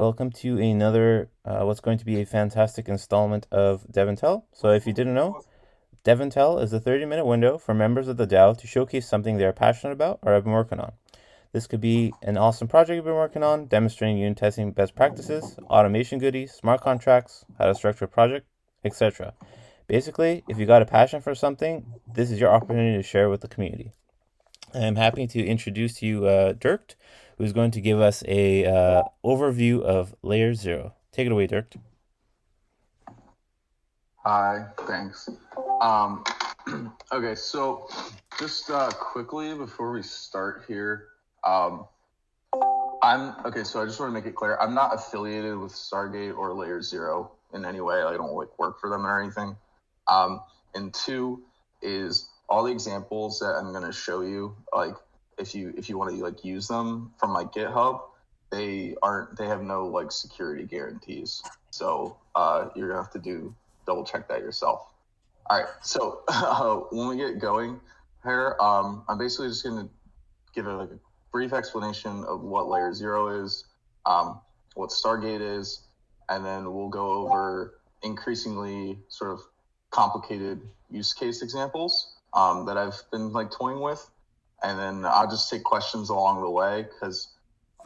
Welcome to another, what's going to be a fantastic installment of Dev and Tell. So, if you didn't know, Dev and Tell is a 30-minute window for members of the DAO to showcase something they are passionate about or have been working on. This could be an awesome project you've been working on, demonstrating unit testing best practices, automation goodies, smart contracts, how to structure a project, etc. Basically, if you got a passion for something, this is your opportunity to share with the community. I'm happy to introduce to you Derked, who's going to give us a overview of LayerZero. Take it away, Dirk. Hi, thanks. Um, okay, so just quickly before we start here, um, so I just want to make it clear, I'm not affiliated with Stargate or LayerZero in any way. I don't work for them or anything. And two is all the examples that I'm going to show you, if you want to use them from my GitHub, they have no security guarantees. So you're gonna have to double check that yourself. All right, so when we get going here, I'm basically just going to give a brief explanation of what LayerZero is, what Stargate is, and then we'll go over increasingly sort of complicated use case examples that I've been toying with, and then I'll just take questions along the way because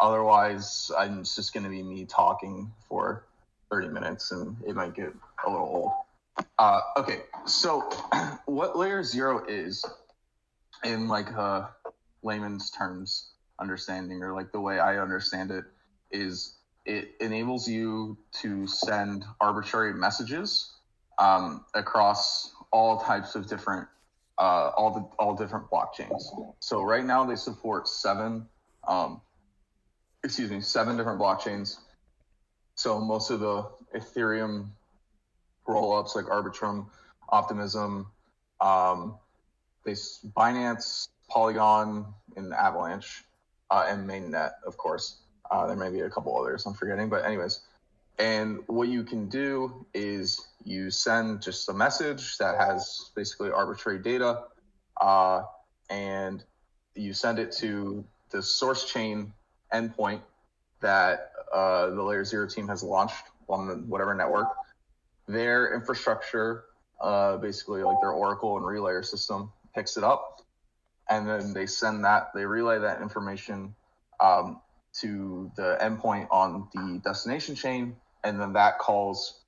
otherwise it's just going to be me talking for 30 minutes and it might get a little old. Okay, so what LayerZero is, in layman's terms understanding, or the way I understand it, is it enables you to send arbitrary messages across all types of different all different blockchains. So right now they support seven different blockchains. So most of the Ethereum roll-ups like Arbitrum, Optimism, Binance, Polygon, and Avalanche, and Mainnet, of course. There may be a couple others I'm forgetting, but anyways. And what you can do is you send just a message that has basically arbitrary data, and you send it to the source chain endpoint that the LayerZero team has launched on whatever network. Their infrastructure, basically their Oracle and Relayer system, picks it up, and then they relay that information to the endpoint on the destination chain, and then that calls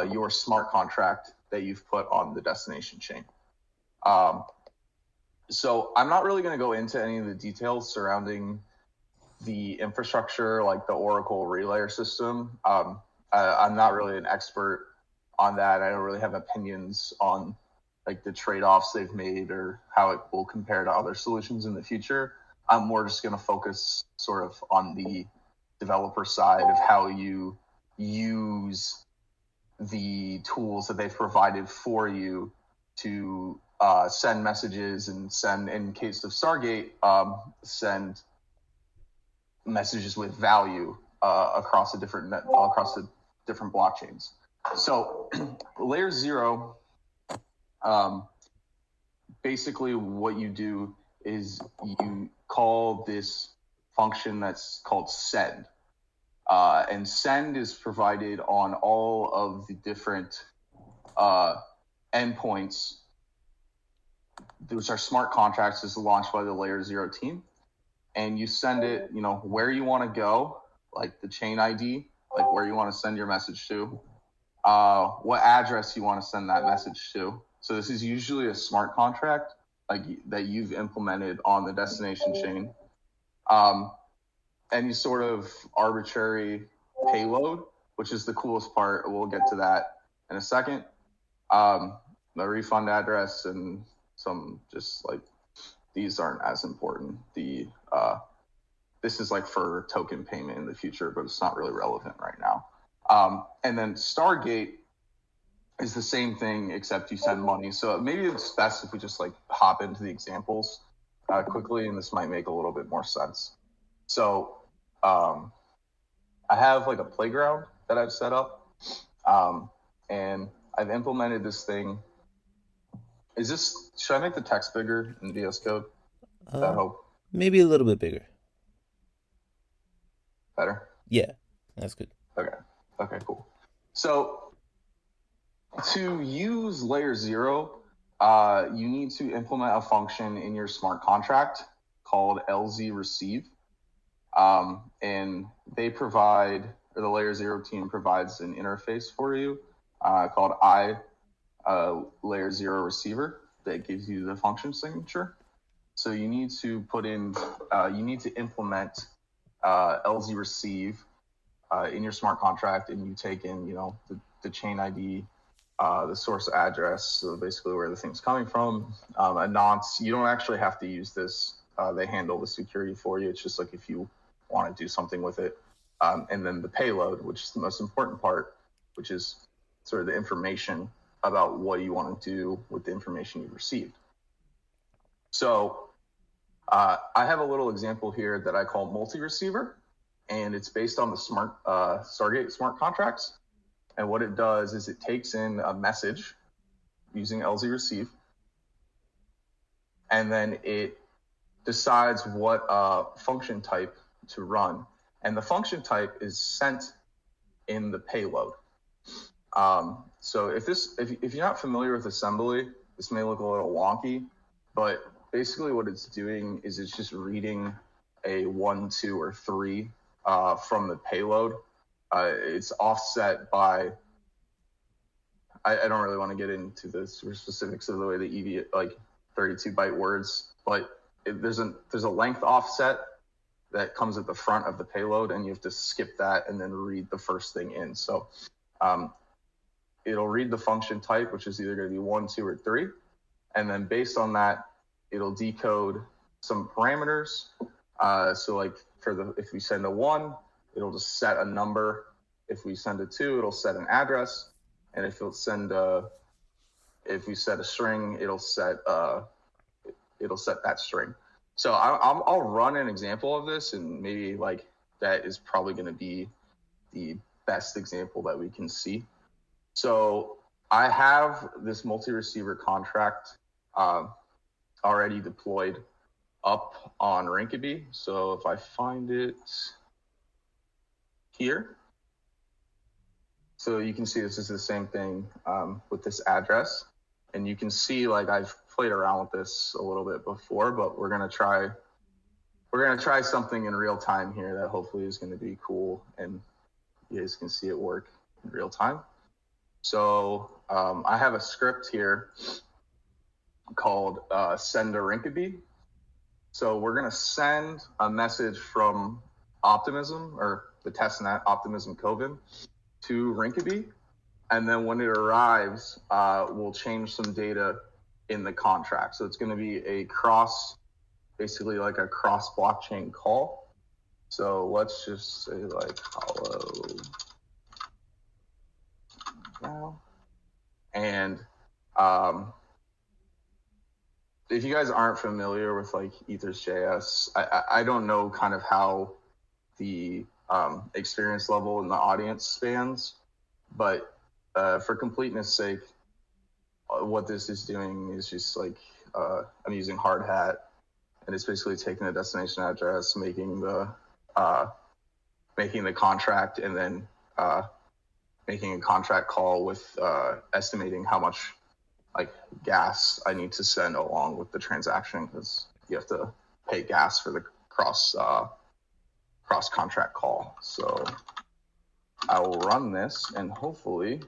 your smart contract that you've put on the destination chain. So I'm not really going to go into any of the details surrounding the infrastructure, like the Oracle Relayer system. I'm not really an expert on that. I don't really have opinions on the trade-offs they've made or how it will compare to other solutions in the future. I'm more just going to focus sort of on the developer side of how you use the tools that they've provided for you to send messages and in case of Stargate, send messages with value across the different blockchains. So LayerZero, basically what you do is you call this function that's called send. And send is provided on all of the different endpoints, which are smart contracts. This is launched by the LayerZero team. And you send it, where you want to go, like the chain ID, like where you want to send your message to, what address you want to send that message to. So this is usually a smart contract that you've implemented on the destination chain. Any sort of arbitrary payload, which is the coolest part. We'll get to that in a second. The refund address and some just these aren't as important. This is for token payment in the future, but it's not really relevant right now. And then Stargate is the same thing, except you send money. So maybe it's best if we just hop into the examples quickly, and this might make a little bit more sense. So I have a playground that I've set up, and I've implemented this thing. Should I make the text bigger in VS Code? That help? Maybe a little bit bigger. Better? Yeah. That's good. Okay. Okay, cool. So to use LayerZero, you need to implement a function in your smart contract called LZ receive. And they provide, or the LayerZero team provides an interface for you called LayerZero receiver that gives you the function signature. So you need to put in, you need to implement LZ receive in your smart contract, and you take in, the chain ID, the source address, so basically where the thing's coming from, a nonce. You don't actually have to use this. They handle the security for you. It's just like if you want to do something with it. And then the payload, which is the most important part, which is sort of the information about what you want to do with the information you've received. So I have a little example here that I call multi-receiver, and it's based on the Stargate smart contracts. And what it does is it takes in a message using LZ receive, and then it decides what function type to run. And the function type is sent in the payload. So if you're not familiar with assembly, this may look a little wonky, but basically what it's doing is it's just reading a 1, 2, or 3 from the payload. It's offset by, I don't really want to get into the specifics of the way the EV, like 32-byte words, but there's a length offset that comes at the front of the payload, and you have to skip that and then read the first thing in. So it'll read the function type, which is either going to be 1, 2, or 3, and then based on that, it'll decode some parameters. So like if we send a 1, it'll just set a number. If we send a 2, it'll set an address, and if we set a string, it'll set that string. So I'll run an example of this, and maybe like that is probably going to be the best example that we can see. So I have this multi-receiver contract already deployed up on Rinkeby. So if I find it here, so you can see this is the same thing with this address. And you can see like I've played around with this a little bit before, but we're gonna try something in real time here that hopefully is gonna be cool, and you guys can see it work in real time. So I have a script here called send a Rinkeby. So we're gonna send a message from Optimism, or the testnet Optimism Coven, to Rinkeby. And then when it arrives, we'll change some data in the contract. So it's going to be basically like a cross blockchain call. So let's just say like hello now. And if you guys aren't familiar with like Ethers.js, I don't know kind of how the experience level in the audience spans, but for completeness sake, what this is doing is just like I'm using hard hat, and it's basically taking the destination address, making the contract, and then making a contract call with estimating how much like gas I need to send along with the transaction, because you have to pay gas for the cross contract call. So I will run this, and hopefully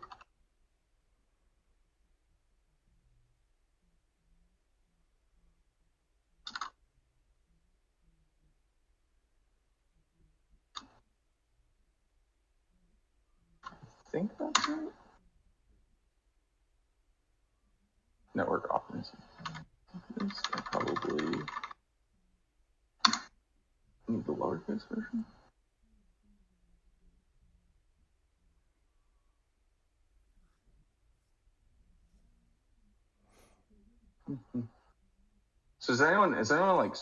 I think that's it. Network optimism. I probably need the lowercase version. So is anyone like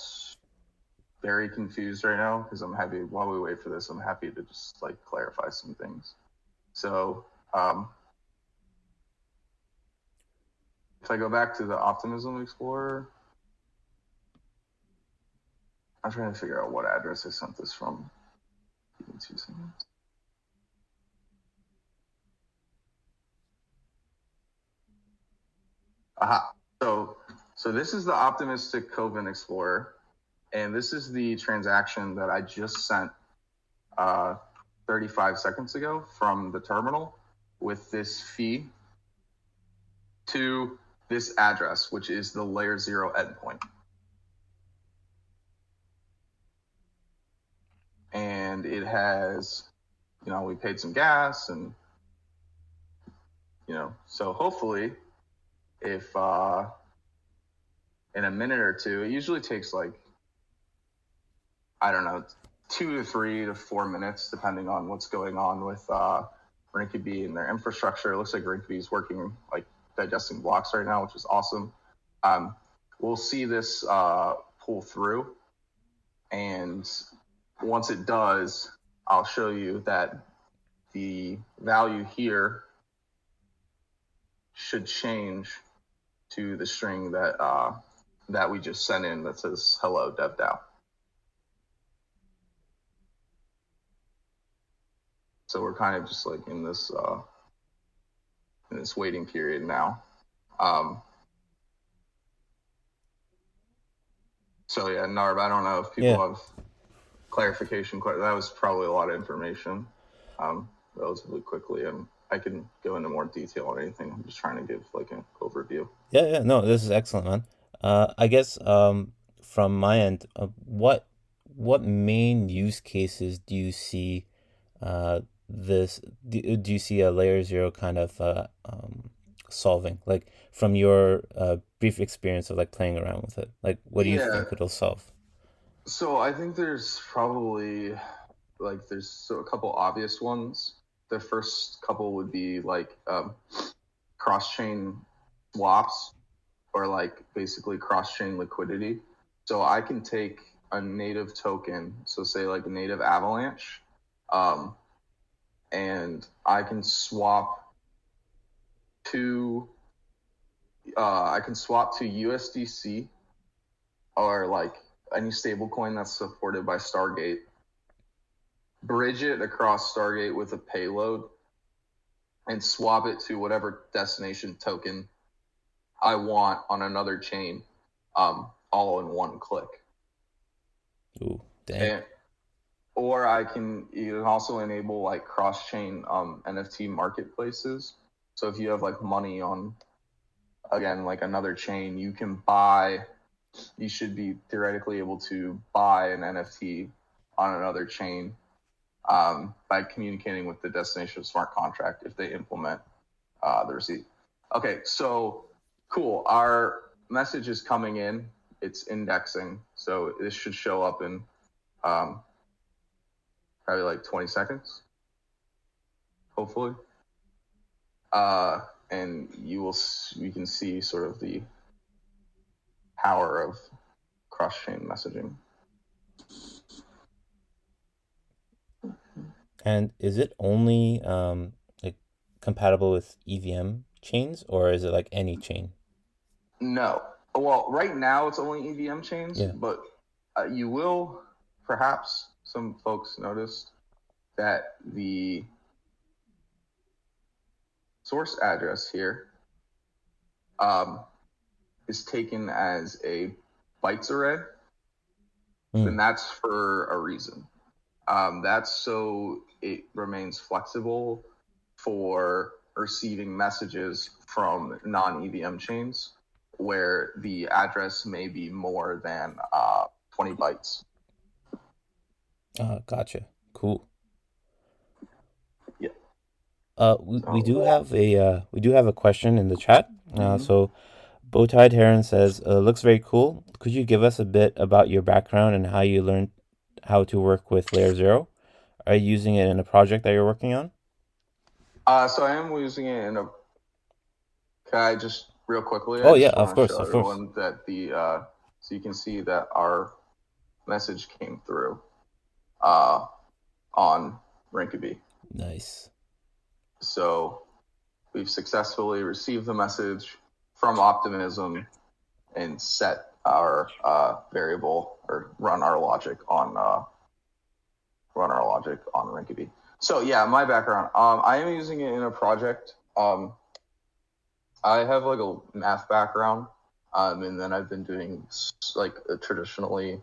very confused right now? Because I'm happy, while we wait for this, I'm happy to just like clarify some things. So if I go back to the Optimism Explorer, I'm trying to figure out what address I sent this from. Give me 2 seconds. Aha. So this is the optimistic Coven Explorer, and this is the transaction that I just sent uh, 35 seconds ago from the terminal with this fee to this address, which is the LayerZero endpoint. And it has, we paid some gas, and so hopefully, if in a minute or two, it usually takes like, I don't know, 2 to 3 to 4 minutes, depending on what's going on with Rinkeby and their infrastructure. It looks like Rinkeby is working, like digesting blocks right now, which is awesome. We'll see this pull through, and once it does, I'll show you that the value here should change to the string that we just sent in that says hello DevDAO. So we're kind of just like in this waiting period now. So yeah, Narb, I don't know if people have clarification. That was probably a lot of information, relatively quickly, and I can go into more detail on anything. I'm just trying to give like an overview. Yeah, no, this is excellent, man. I guess from my end, what main use cases do you see this do you see a LayerZero kind of solving, like from your brief experience of like playing around with it? Like, what do you think it'll solve? So I think there's probably there's a couple obvious ones. The first couple would be like cross-chain swaps, or like basically cross-chain liquidity. So I can take a native token, so say like a native Avalanche, and I can swap to USDC, or like any stablecoin that's supported by Stargate, bridge it across Stargate with a payload, and swap it to whatever destination token I want on another chain, all in one click. Ooh, dang. Or you can also enable like cross-chain NFT marketplaces. So if you have like money on, again, like another chain, you should be theoretically able to buy an NFT on another chain by communicating with the destination smart contract if they implement the receipt. Okay, so cool. Our message is coming in. It's indexing. So this should show up in probably like 20 seconds, hopefully. And you can see sort of the power of cross-chain messaging. And is it only like compatible with EVM chains, or is it like any chain? No. Well, right now it's only EVM chains, Yeah. but you will perhaps, some folks noticed that the source address here is taken as a bytes array, and that's for a reason. That's so it remains flexible for receiving messages from non-EVM chains where the address may be more than 20 bytes. Gotcha. Cool. Yeah. We do have a question in the chat. So Bowtied Heron says, "Looks very cool. Could you give us a bit about your background and how you learned how to work with LayerZero? Are you using it in a project that you're working on?" So I am using it in a. Can I just real quickly? Oh I yeah, just of want to course, show of course. everyone that so you can see that our message came through on Rinkeby. Nice. So we've successfully received the message from Optimism and set our variable, or run our logic on Rinkeby. So yeah, my background. I am using it in a project. I have like a math background, and then I've been doing like traditionally,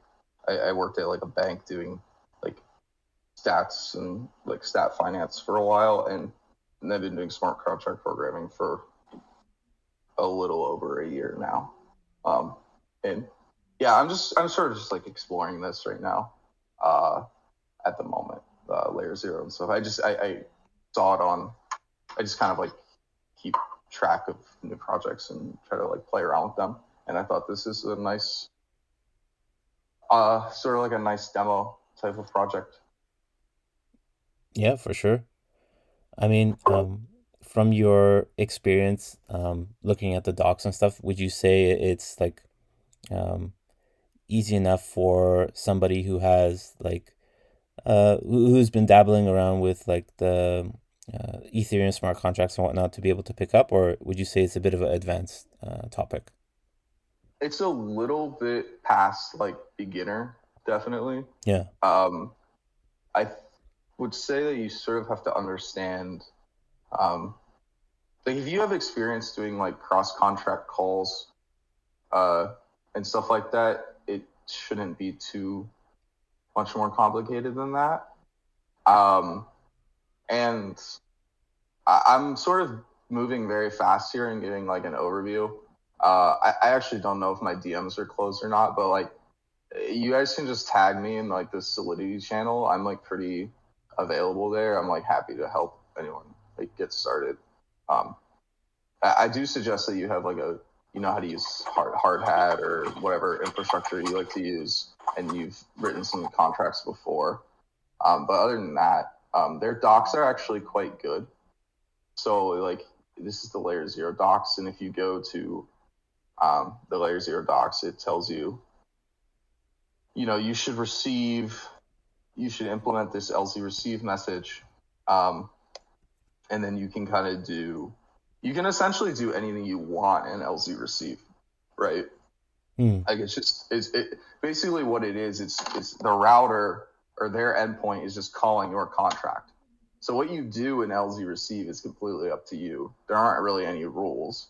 I worked at like a bank doing like stats and like stat finance for a while, and I've been doing smart contract programming for a little over a year now. Um, and yeah, I'm sort of just like exploring this right now, uh, at the moment, LayerZero and stuff. I saw it on. I just kind of like keep track of new projects and try to like play around with them. And I thought this is a nice, sort of like a nice demo type of project. Yeah, for sure. I mean, from your experience, looking at the docs and stuff, would you say it's like um, easy enough for somebody who has like who's been dabbling around with like the Ethereum smart contracts and whatnot to be able to pick up, or would you say it's a bit of an advanced topic? It's a little bit past like beginner, definitely. Yeah. Um, I would say that you sort of have to understand, um, like if you have experience doing like cross contract calls, uh, and stuff like that, it shouldn't be too much more complicated than that. Um, and I'm sort of moving very fast here and giving like an overview. I actually don't know if my DMs are closed or not, but like you guys can just tag me in like the Solidity channel. I'm like pretty available there. I'm like happy to help anyone like get started. Um, I do suggest that you have like a you know how to use hard hat or whatever infrastructure you like to use, and you've written some contracts before. But other than that, their docs are actually quite good. So like this is the LayerZero docs, and if you go to the LayerZero docs, it tells you, you know, you should implement this LZ receive message, um, and then you can kind of you can essentially do anything you want in LZ receive, right? Hmm. Like basically what it is. It's the router or their endpoint is just calling your contract. So what you do in LZ receive is completely up to you. There aren't really any rules.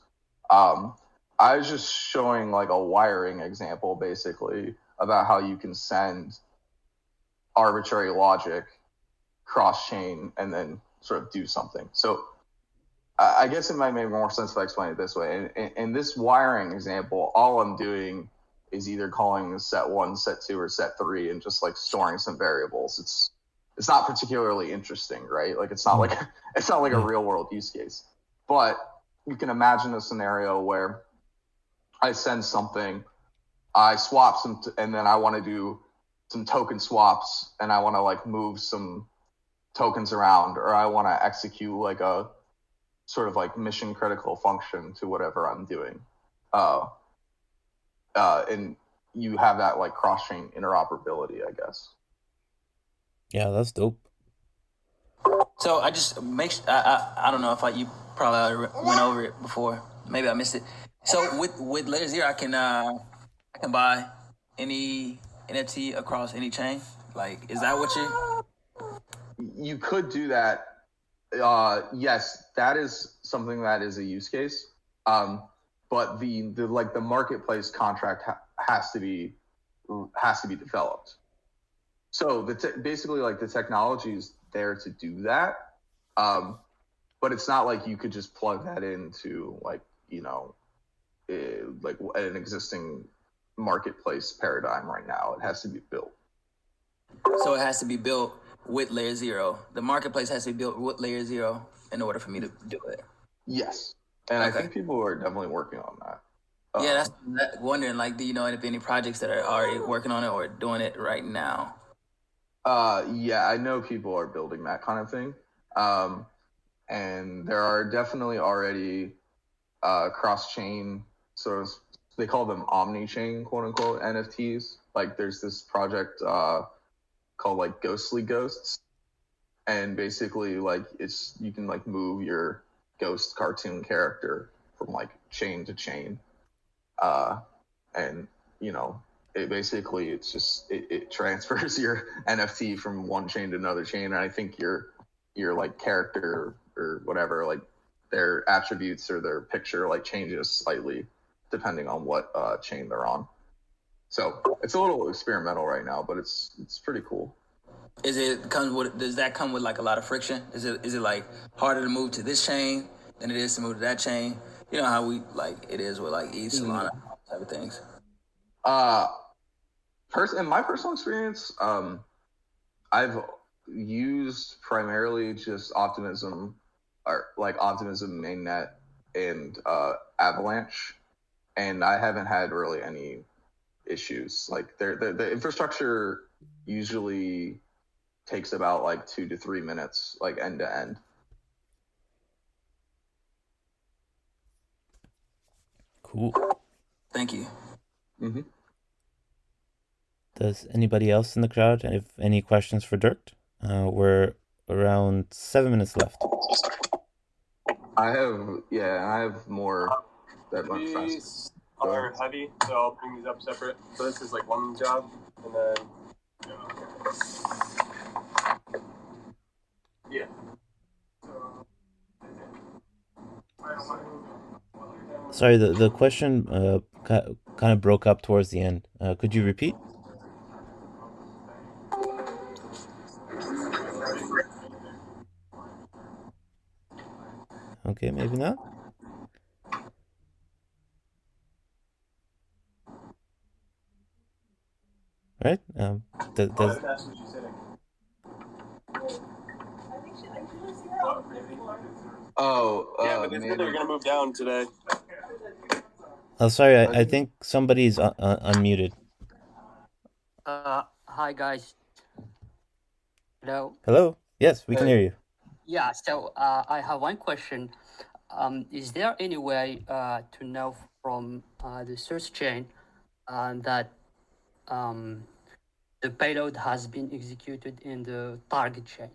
Um, I was just showing like a wiring example, basically, about how you can send arbitrary logic cross chain and then sort of do something. So I guess it might make more sense if I explain it this way. In this wiring example, all I'm doing is either calling set one, set two, or set three, and just like storing some variables. It's not particularly interesting, right? Like it's not Hmm. like it's not like a Yeah. real world use case. But you can imagine a scenario where I send something, I swap some, and then I want to do some token swaps, and I want to like move some tokens around, or I want to execute like a sort of like mission critical function to whatever I'm doing. Uh, and you have that like cross chain interoperability, I guess. Yeah, that's dope. So I just I don't know if you probably already went over it before. Maybe I missed it. So with Layer Zero, I can buy any NFT across any chain. Like, is that what you? You could do that. Yes, that is something that is a use case. Um, but the like the marketplace contract has to be developed. So basically like the technology is there to do that. Um, but it's not like you could just plug that into like you know like an existing marketplace paradigm right now. It has to be built. So it has to be built with Layer Zero. The marketplace has to be built with Layer Zero in order for me to do it. Yes, and I Okay. think people are definitely working on that. Yeah, Um, wondering. Like, do you know if any projects that are already working on it or doing it right now? yeah, I know people are building that kind of thing, um, and there are definitely already cross chain sort of, they call them omni chain quote unquote NFTs. Like there's this project called like Ghostly Ghosts, and basically like it's you can like move your ghost cartoon character from like chain to chain, uh, and you know it basically it transfers your NFT from one chain to another chain, and I think your like character or whatever like their attributes or their picture like changes slightly depending on what chain they're on. So it's a little experimental right now, but it's pretty cool. Does that come with like a lot of friction? Is it like harder to move to this chain than it is to move to that chain? You know how we like it is with like ETH, Solana type of things. In my personal experience, I've used primarily just Optimism or like Optimism mainnet and Avalanche, and I haven't had really any issues. Like the infrastructure usually takes about like 2 to 3 minutes, like end to end. Cool. Thank you. Mm-hmm. Does anybody else in the crowd have any questions for Derked? We're around 7 minutes left. I have more that went fast. These are heavy, so I'll bring these up separate. So this is like one job, and then yeah. Sorry, the question kind of broke up towards the end. Could you repeat? Okay, maybe not. Right? Does That's what she's saying. Yeah, but they said they were gonna move down today. Oh, sorry, I think somebody's unmuted. Hi guys. Hello. Hello? Yes, we can hear you. Yeah, so I have one question. Is there any way to know from the source chain that the payload has been executed in the target chain?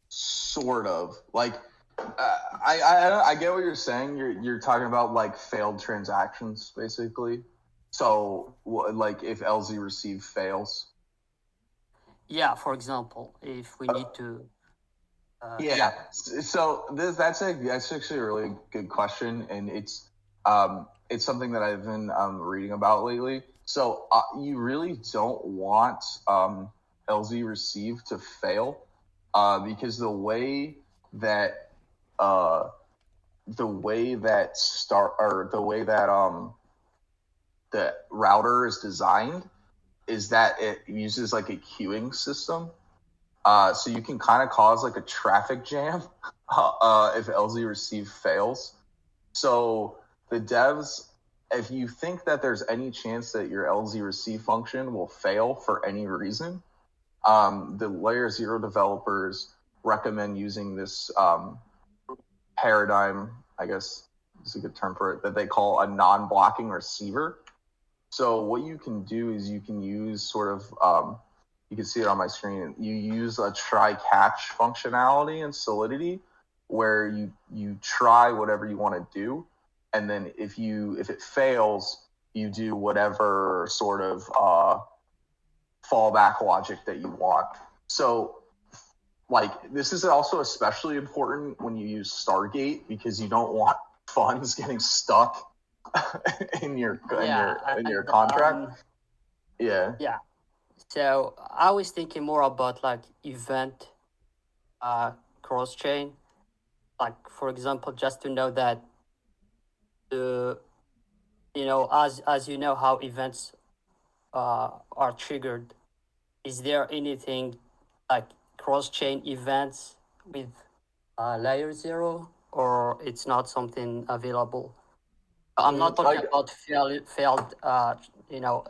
Sort of. Like, I get what you're saying. You're talking about like failed transactions, basically. So, like, if LZ receive fails. Yeah, for example, if we need to. So that's actually a really good question, and it's something that I've been reading about lately. So you really don't want LZ receive to fail, because the way that the router is designed is that it uses like a queuing system. So you can kind of cause like a traffic jam if LZ receive fails. So the devs, if you think that there's any chance that your LZ receive function will fail for any reason, the LayerZero developers recommend using this paradigm, I guess is a good term for it, that they call a non-blocking receiver. So what you can do is you can use sort of, you can see it on my screen, you use a try-catch functionality in Solidity where you try whatever you want to do, and then if it fails, you do whatever sort of fallback logic that you want. So like this is also especially important when you use Stargate because you don't want funds getting stuck in your contract. Yeah. So I was thinking more about like event cross chain, like for example, just to know that as you know how events are triggered. Is there anything like cross chain events with LayerZero, or it's not something available? I'm not talking about failed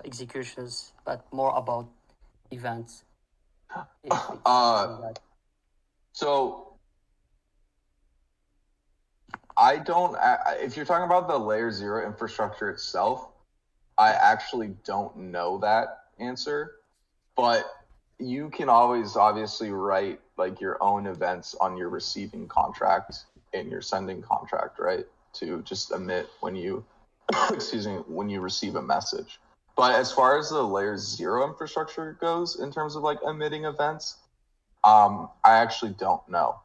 executions, but more about events. So I don't. If you're talking about the LayerZero infrastructure itself, I actually don't know that answer. But you can always obviously write like your own events on your receiving contract and your sending contract, right? To just emit when you, when you receive a message. But as far as the LayerZero infrastructure goes, in terms of like emitting events, I actually don't know,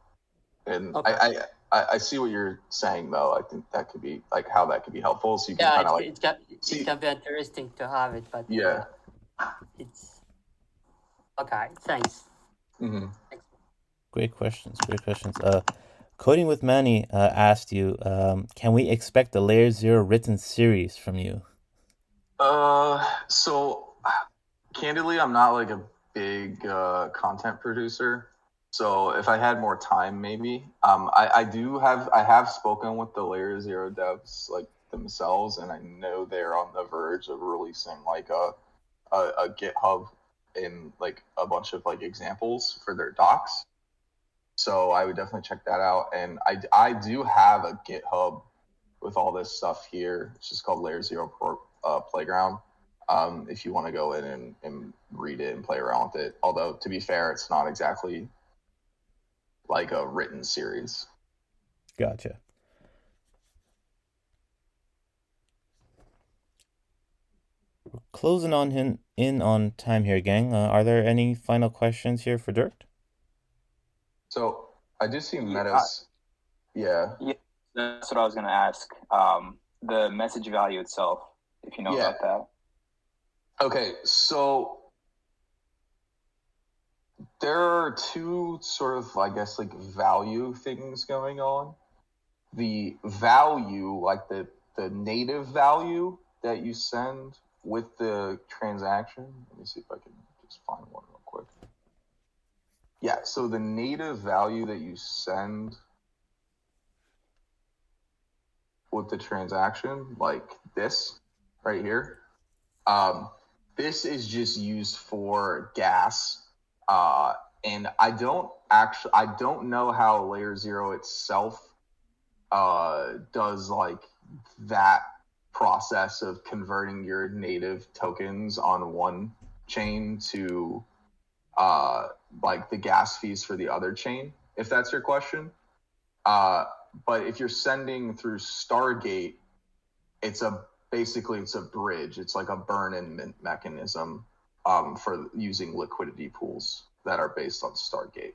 and Okay. I see what you're saying though. I think that could be like how that could be helpful, so you can Yeah, kind of like it see. can be interesting to have it, but Yeah. it's okay. Thanks. Hmm. Great questions. Great questions. Coding with Manny asked you, can we expect a Layer Zero written series from you? So candidly, I'm not like a big content producer. So if I had more time, maybe. I have spoken with the Layer Zero devs like themselves, and I know they're on the verge of releasing like a GitHub in like a bunch of like examples for their docs. So I would definitely check that out. And I do have a GitHub with all this stuff here. It's just called LayerZero Playground. If you want to go in and read it and play around with it. Although to be fair, it's not exactly like a written series. Gotcha. Closing on in on time here, gang. Are there any final questions here for Dirk? So I do see Yeah, Meta's. Yeah. yeah, that's what I was going to ask. The message value itself, if you know Yeah. about that. Okay. So there are two sort of, I guess, like value things going on. The value, like the native value that you send with the transaction. Let me see if I can just find one real quick. Yeah, so the native value that you send with the transaction, like this right here, this is just used for gas. And I don't know how Layer Zero itself does like that process of converting your native tokens on one chain to like the gas fees for the other chain, if that's your question. Uh, but if you're sending through Stargate, it's a basically it's a bridge. It's like a burn-in mint mechanism for using liquidity pools that are based on Stargate.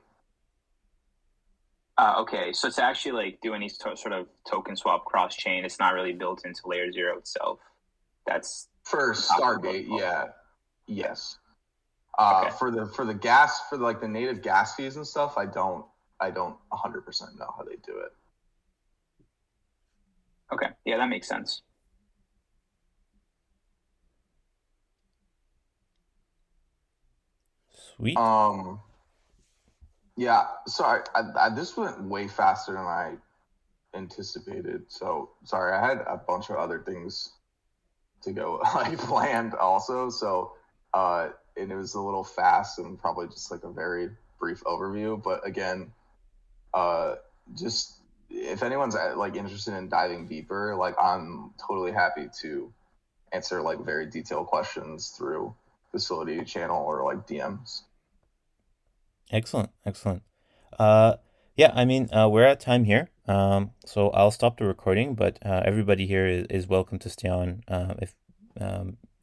Okay, so to actually like do any sort of token swap cross chain, it's not really built into Layer Zero itself. That's For Stargate, yeah, yes. Okay. For the gas for like the native gas fees and stuff, I don't 100% know how they do it. Okay, yeah, that makes sense. Sweet. Yeah, sorry, this went way faster than I anticipated. So sorry, I had a bunch of other things to go like planned also. So and it was a little fast and probably just like a very brief overview. But again, just if anyone's like interested in diving deeper, like I'm totally happy to answer like very detailed questions through facility channel or like DMs. Excellent. Excellent. Uh, yeah, I mean, we're at time here. So I'll stop the recording, but everybody here is welcome to stay on if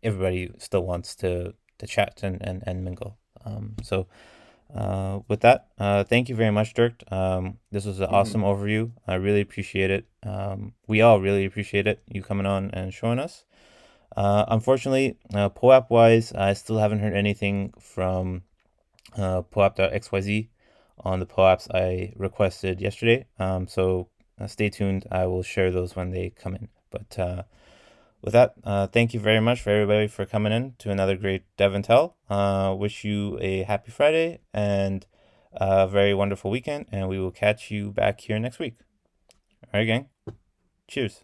everybody still wants to chat and mingle. With that, thank you very much, Dirk. This was an Mm-hmm. awesome overview. I really appreciate it. We all really appreciate it, you coming on and showing us. Unfortunately, POAP wise, I still haven't heard anything from POAP.xyz on the POAPs I requested yesterday. So stay tuned. I will share those when they come in. But with that, thank you very much for everybody for coming in to another great Dev and Tell. Wish you a happy Friday and a very wonderful weekend, and we will catch you back here next week. All right, gang. Cheers.